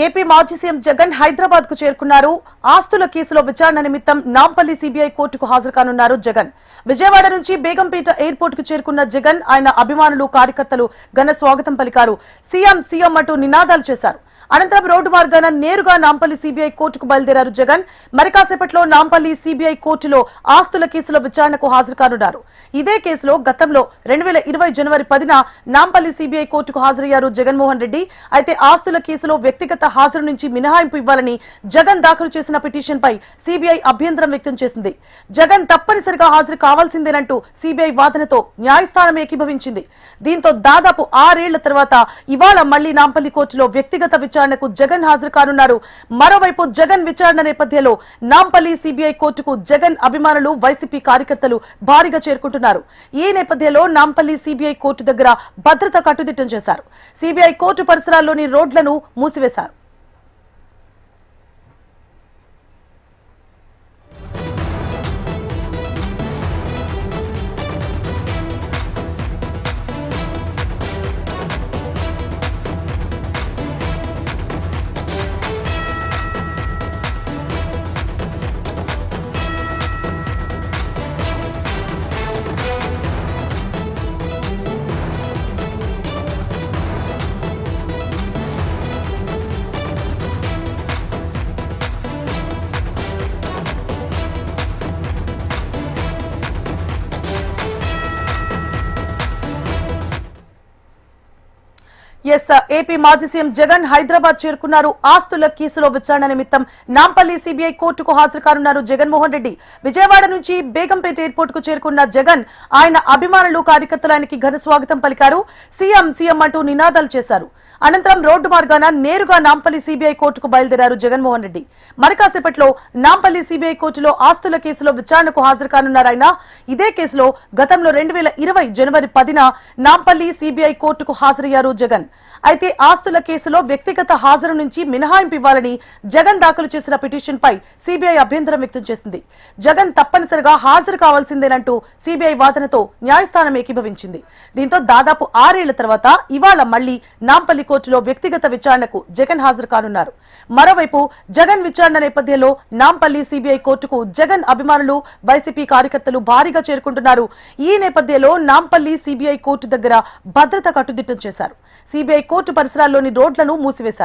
AP మాజీ CM Jagan Hyderabad కు చేరుకున్నారు. ఆస్తుల కేసులో విచారణ నిమిత్తం నాంపల్లి సీబీఐ కోర్టుకు హాజరు కానున్నారు జగన్. విజయవాడ నుంచి బేగంపేట ఎయిర్పోర్ట్ కు చేరుకున్న జగన్ ఆయన అభిమానులు కార్యకర్తలు ఘన స్వాగతం పలికారు. సీఎం సీఎం అంటూ నినాదాలు చేశారు. అనంతరం రోడ్డు మార్గాన నేరుగా నాంపల్లి సీబీఐ కోర్టుకు బయలుదేరారు జగన్. మరి కాసేపట్లో నాంపల్లి సీబీఐ కోర్టులో ఆస్తుల కేసులో విచారణకు హాజరు కానున్నారు. ఇదే కేసులో గతంలో 2020 జనవరి 10న నాంపల్లి సీబీఐ కోర్టుకు హాజరయ్యారు జగన్మోహన్ రెడ్డి. అయితే ఆస్తుల కేసులో వ్యక్తిగత హాజరు నుంచి మినహాయింపు ఇవ్వాలని జగన్ దాఖలు చేసిన పిటిషన్ పై సీబీఐ అభ్యంతరం వ్యక్తం చేసింది. జగన్ తప్పనిసరిగా హాజరు కావాల్సిందేనంటూ సీబీఐ వాదనతో న్యాయస్థానం ఏకీభవించింది. దీంతో దాదాపు 6 ఏళ్ల తర్వాత ఇవాళ మళ్లీ నాంపల్లి కోర్టులో వ్యక్తిగత విచారణకు జగన్ హాజరు కానున్నారు. మరోవైపు జగన్ విచారణ నేపథ్యంలో నాంపల్లి సీబీఐ కోర్టుకు జగన్ అభిమానులు వైసీపీ కార్యకర్తలు భారీగా చేరుకుంటున్నారు. ఈ నేపథ్యంలో నాంపల్లి సీబీఐ కోర్టు దగ్గర భద్రత కట్టుదిట్టం చేశారు. సీబీఐ కోర్టు పరిసరాల్లోని రోడ్లను మూసివేశారు. ఏపీ మాజీ సీఎం జగన్ హైదరాబాద్ చేరుకున్నారు. ఆస్తుల కేసులో విచారణ నిమిత్తం నాంపల్లి సీబీఐ కోర్టుకు హాజరు కానున్నారు జగన్మోహన్ రెడ్డి. విజయవాడ నుంచి బేగంపేట ఎయిర్పోర్ట్ కు చేరుకున్న జగన్ ఆయన అభిమానులు కార్యకర్తలానికి ఘన స్వాగతం పలికారు. సీఎం సీఎం అంటూ నినాదాలు చేశారు. అనంతరం రోడ్డు మార్గాన నేరుగా నాంపల్లి సీబీఐ కోర్టుకు బయలుదేరారు జగన్మోహన్ రెడ్డి. మరి కాసేపట్లో నాంపల్లి సీబీఐ కోర్టులో ఆస్తుల కేసులో విచారణకు హాజరు కానున్నారు ఆయన. ఇదే కేసులో గతంలో 2020 జనవరి 10న నాంపల్లి సీబీఐ కోర్టుకు హాజరయ్యారు జగన్. అయితే ఆస్తుల కేసులో వ్యక్తిగత హాజరు నుంచి మినహాయింపు ఇవ్వాలని జగన్ దాఖలు చేసిన పిటిషన్ పై సీబీఐ అభ్యంతరం వ్యక్తం చేసింది. జగన్ తప్పనిసరిగా హాజరు కావాల్సిందేనంటూ సీబీఐ వాదనతో న్యాయస్థానం ఏకీభవించింది. దీంతో దాదాపు 6 ఏళ్ల తర్వాత ఇవాళ మళ్లీ నాంపల్లి కోర్టులో వ్యక్తిగత విచారణకు జగన్ హాజరు కానున్నారు. మరోవైపు జగన్ విచారణ నేపథ్యంలో నాంపల్లి సీబీఐ కోర్టుకు జగన్ అభిమానులు వైసీపీ కార్యకర్తలు భారీగా చేరుకుంటున్నారు. ఈ నేపథ్యంలో నాంపల్లి సీబీఐ కోర్టు దగ్గర భద్రత కట్టుదిట్టం చేశారు. సీబీఐ కోర్టు పరిసరాల్లోని రోడ్లను మూసివేశారు.